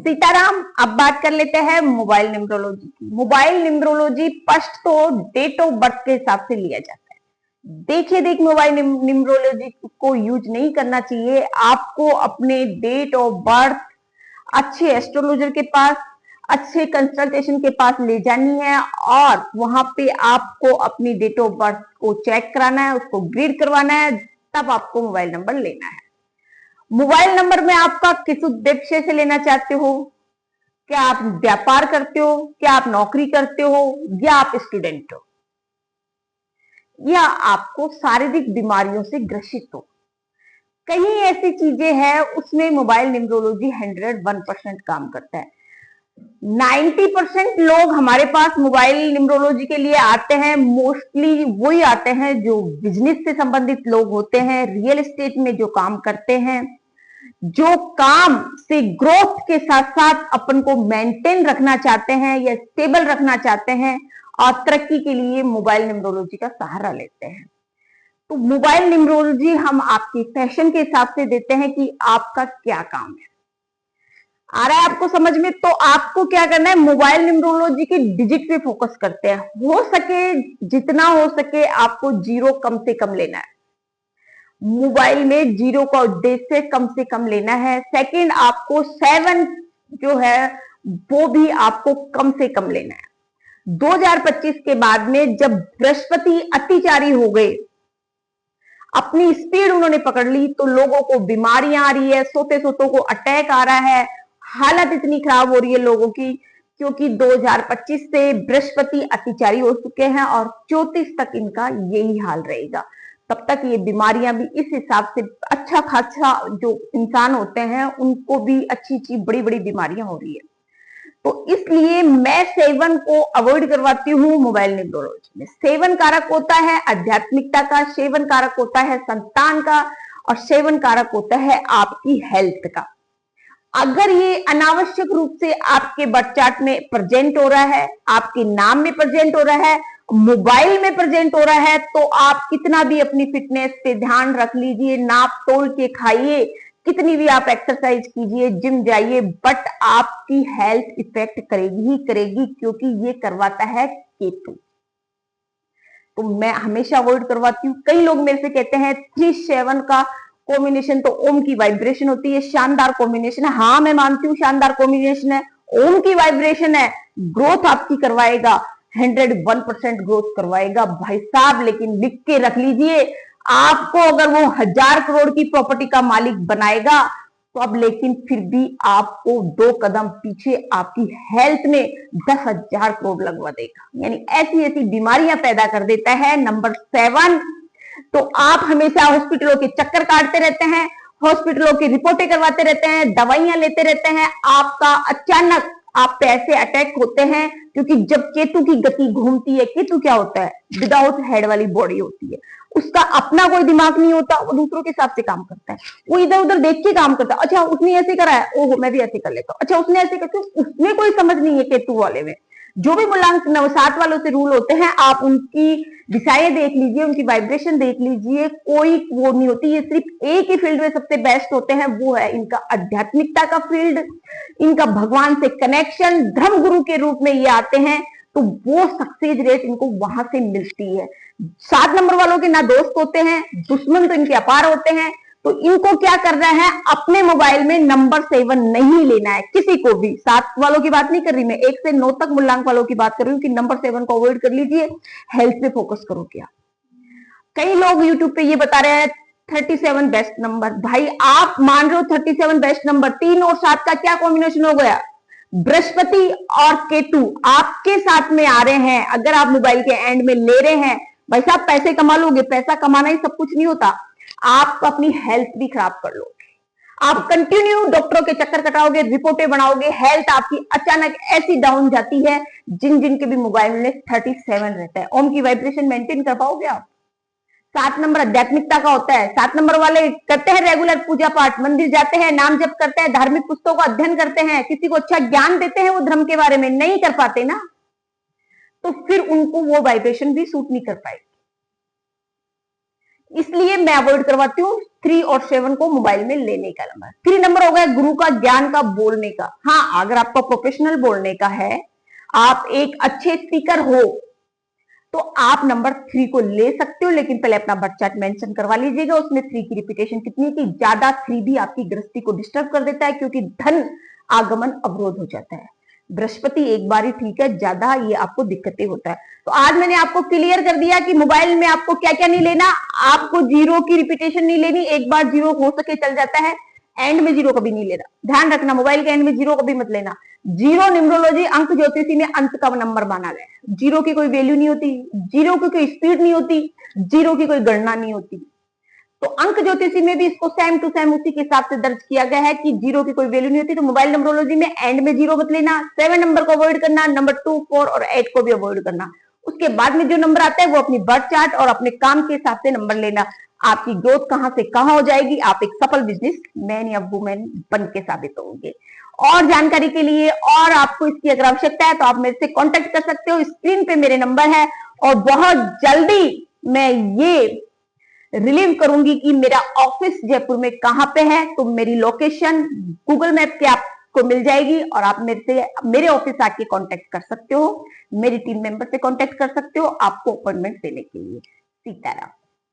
सीताराम, अब बात कर लेते हैं मोबाइल न्यूमरोलॉजी की। मोबाइल न्यूमरोलॉजी फर्स्ट तो डेट ऑफ बर्थ के हिसाब से लिया जाता है। देख मोबाइल न्यूमरोलॉजी को यूज नहीं करना चाहिए। आपको अपने डेट ऑफ बर्थ अच्छे एस्ट्रोलॉजर के पास, अच्छे कंसल्टेशन के पास ले जानी है और वहां पे आपको अपनी डेट ऑफ बर्थ को चेक कराना है, उसको ग्रीड करवाना है, तब आपको मोबाइल नंबर लेना है। मोबाइल नंबर में आपका किस उद्देश्य से लेना चाहते हो? क्या आप व्यापार करते हो, क्या आप नौकरी करते हो, या आप स्टूडेंट हो, या आपको शारीरिक बीमारियों से ग्रसित हो? कहीं ऐसी चीजें हैं उसमें मोबाइल न्यूमरोलॉजी 101% काम करता है। 90% लोग हमारे पास मोबाइल न्यूमरोलॉजी के लिए आते हैं, मोस्टली वही आते हैं जो बिजनेस से संबंधित लोग होते हैं, रियल एस्टेट में जो काम करते हैं, जो काम से ग्रोथ के साथ साथ अपन को मेंटेन रखना चाहते हैं या स्टेबल रखना चाहते हैं और तरक्की के लिए मोबाइल न्यूमरोलॉजी का सहारा लेते हैं। तो मोबाइल न्यूमरोलॉजी हम आपके फैशन के हिसाब से देते हैं कि आपका क्या काम है। आ रहा है आपको समझ में? तो आपको क्या करना है, मोबाइल न्यूमरोलॉजी के डिजिट पे फोकस करते हैं। हो सके, जितना हो सके आपको जीरो कम से कम लेना है। मोबाइल में जीरो का उद्देश्य कम से कम लेना है। सेकंड, आपको 7 जो है वो भी आपको कम से कम लेना है। 2025 के बाद में जब बृहस्पति अतिचारी हो गए, अपनी स्पीड उन्होंने पकड़ ली, तो लोगों को बीमारियां आ रही है, सोते सोतों को अटैक आ रहा है, हालत इतनी खराब हो रही है लोगों की, क्योंकि 2025 से बृहस्पति अतिचारी हो चुके हैं और 34 तक इनका यही हाल रहेगा। तब तक ये बीमारियां भी इस हिसाब से अच्छा खासा जो इंसान होते हैं उनको भी अच्छी बड़ी बड़ी बीमारियां हो रही है। तो इसलिए मैं सेवन को अवॉइड करवाती हूँ मोबाइल न्यूमरोलॉजी में। सेवन कारक होता है आध्यात्मिकता का, सेवन कारक होता है संतान का, और सेवन कारक होता है आपकी हेल्थ का। अगर ये अनावश्यक रूप से आपके बर्थ चार्ट में प्रेजेंट हो रहा है, आपके नाम में प्रेजेंट हो रहा है, मोबाइल में प्रेजेंट हो रहा है, तो आप कितना भी अपनी फिटनेस पे ध्यान रख लीजिए, नाप तोल के खाइए, कितनी भी आप एक्सरसाइज कीजिए, जिम जाइए, बट आपकी हेल्थ इफेक्ट करेगी ही करेगी, क्योंकि ये करवाता है केतु। तो मैं हमेशा अवॉइड करवाती हूँ। कई लोग मेरे से कहते हैं 3-7 का कॉम्बिनेशन तो ओम की वाइब्रेशन होती है, शानदार कॉम्बिनेशन है। हाँ, मैं मानती हूँ शानदार कॉम्बिनेशन है, ओम की वाइब्रेशन है, ग्रोथ आपकी करवाएगा, 101% ग्रोथ करवाएगा भाई साहब। लेकिन लिख के रख लीजिए, आपको अगर वो 1000 करोड़ की प्रॉपर्टी का मालिक बनाएगा तो अब, लेकिन फिर भी आपको 2 कदम पीछे आपकी हेल्थ में 10,000 करोड़ लगवा देगा। यानी ऐसी ऐसी बीमारियां पैदा कर देता है नंबर 7। तो आप हमेशा हॉस्पिटलों के चक्कर काटते रहते हैं, हॉस्पिटलों की रिपोर्टें करवाते रहते हैं, दवाइयां लेते रहते हैं, आपका अचानक आप पे ऐसे अटैक होते हैं, क्योंकि जब केतु की गति घूमती है, केतु क्या होता है, विदाउट हेड वाली बॉडी होती है, उसका अपना कोई दिमाग नहीं होता, वो दूसरों के हिसाब से काम करता है, वो इधर उधर देख के काम करता है। अच्छा उसने ऐसे करा है, ओहो मैं भी ऐसे कर लेता हूँ, अच्छा उसने ऐसे करके, उसमें कोई समझ नहीं है केतु वाले में। जो भी मूलांक 9-7 वालों से रूल होते हैं, आप उनकी दिशाएं देख लीजिए, उनकी वाइब्रेशन देख लीजिए, कोई वो नहीं होती। ये सिर्फ एक ही फील्ड में सबसे बेस्ट होते हैं, वो है इनका आध्यात्मिकता का फील्ड, इनका भगवान से कनेक्शन, धर्म गुरु के रूप में ये आते हैं, तो वो सक्सेस रेट इनको वहां से मिलती है। 7 नंबर वालों के ना दोस्त होते हैं, दुश्मन तो इनके अपार होते हैं। तो इनको क्या करना है, अपने मोबाइल में नंबर 7 नहीं लेना है किसी को भी। 7 वालों की बात नहीं कर रही मैं, 1 से 9 तक मूल्यांक वालों की बात कर रही हूँ कि नंबर 7 को अवॉइड कर लीजिए, हेल्थ पे फोकस करो। क्या कई लोग यूट्यूब पे ये बता रहे हैं 37 बेस्ट नंबर। भाई आप मान रहे हो 37 बेस्ट नंबर, 3 और 7 का क्या कॉम्बिनेशन हो गया, बृहस्पति और केतु आपके साथ में आ रहे हैं। अगर आप मोबाइल के एंड में ले रहे हैं, भाई साहब पैसे कमा लोगे, पैसा कमाना ही सब कुछ नहीं होता, आप अपनी हेल्थ भी खराब कर लोगे। आप कंटिन्यू डॉक्टरों के चक्कर कटाओगे, रिपोर्टें बनाओगे, हेल्थ आपकी अचानक ऐसी डाउन जाती है। जिन के भी मोबाइल में 37 रहता है, ओम की वाइब्रेशन मेंटेन कर पाओगे आप? 7 नंबर आध्यात्मिकता का होता है। 7 नंबर वाले करते हैं रेगुलर पूजा पाठ, मंदिर जाते हैं, नाम जप करते हैं, धार्मिक पुस्तकों का अध्ययन करते हैं, किसी को अच्छा ज्ञान देते हैं, वो धर्म के बारे में नहीं कर पाते ना, तो फिर उनको वो वाइब्रेशन भी सूट नहीं कर पाएगी। इसलिए मैं अवॉइड करवाती हूँ 3 और 7 को मोबाइल में लेने का नंबर। 3 नंबर हो गया गुरु का, ज्ञान का, बोलने का। हाँ, अगर आपका प्रोफेशनल बोलने का है, आप एक अच्छे स्पीकर हो, तो आप नंबर 3 को ले सकते हो, लेकिन पहले अपना बर्थ चार्ट मेंशन करवा लीजिएगा। उसमें 3 की रिपीटेशन कितनी है कि ज्यादा 3 भी आपकी गृहस्थी को डिस्टर्ब कर देता है, क्योंकि धन आगमन अवरोध हो जाता है। बृहस्पति एक बार ही ठीक है, ज्यादा ये आपको दिक्कतें होता है। तो आज मैंने आपको क्लियर कर दिया कि मोबाइल में आपको क्या क्या नहीं लेना। आपको 0 की रिपीटेशन नहीं लेनी, एक बार 0 हो सके चल जाता है, एंड में 0 कभी नहीं लेना। ध्यान रखना, मोबाइल के एंड में 0 कभी मत लेना। 0 न्यूमरोलॉजी अंक ज्योतिषी में अंत का नंबर माना गया है। 0 की कोई वैल्यू नहीं होती, 0 की कोई स्पीड नहीं होती, 0 की कोई गणना नहीं होती। तो अंक ज्योतिषी में भी इसको सेम टू सेम उसी के हिसाब से दर्ज किया गया है कि 0 की कोई वैल्यू नहीं होती। तो मोबाइल नंबरोलॉजी में एंड में 0 मत लेना, 7 नंबर को अवॉइड करना, नंबर 2, 4 और 8 को भी अवॉइड करना। उसके बाद में जो नंबर आता है वो अपनी बर्थ चार्ट और अपने काम के हिसाब से नंबर लेना। आपकी ग्रोथ कहां से कहां हो जाएगी, आप एक सफल बिजनेस मैन या वुमेन बन के साबित होंगे। और जानकारी के लिए और आपको इसकी अगर आवश्यकता है तो आप मेरे से कांटेक्ट कर सकते हो। स्क्रीन पे मेरे नंबर है और बहुत जल्दी मैं ये रिलीव करूंगी कि मेरा ऑफिस जयपुर में कहां पे है। तो मेरी लोकेशन गूगल मैप पे आपको मिल जाएगी और आप मेरे ऑफिस आके कांटेक्ट कर सकते हो, मेरी टीम मेंबर से कांटेक्ट कर सकते हो आपको अपॉइंटमेंट देने के लिए। सीताराम।